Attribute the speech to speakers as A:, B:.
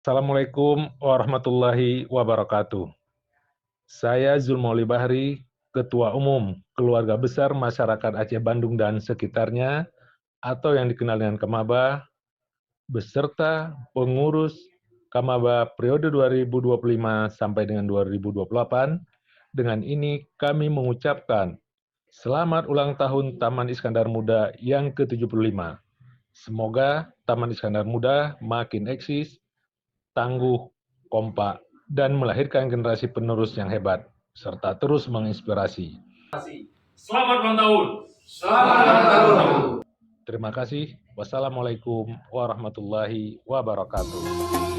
A: Assalamualaikum warahmatullahi wabarakatuh. Saya Zulmauli Bahri, Ketua Umum Keluarga Besar Masyarakat Aceh Bandung dan sekitarnya, atau yang dikenal dengan Kamaba, beserta pengurus Kamaba periode 2025 sampai dengan 2028. Dengan ini kami mengucapkan selamat ulang tahun Taman Iskandar Muda yang ke-75. Semoga Taman Iskandar Muda makin eksis, tangguh, kompak, dan melahirkan generasi penerus yang hebat, serta terus menginspirasi.
B: Selamat ulang tahun.
C: Selamat ulang tahun.
A: Terima kasih. Wassalamualaikum warahmatullahi wabarakatuh.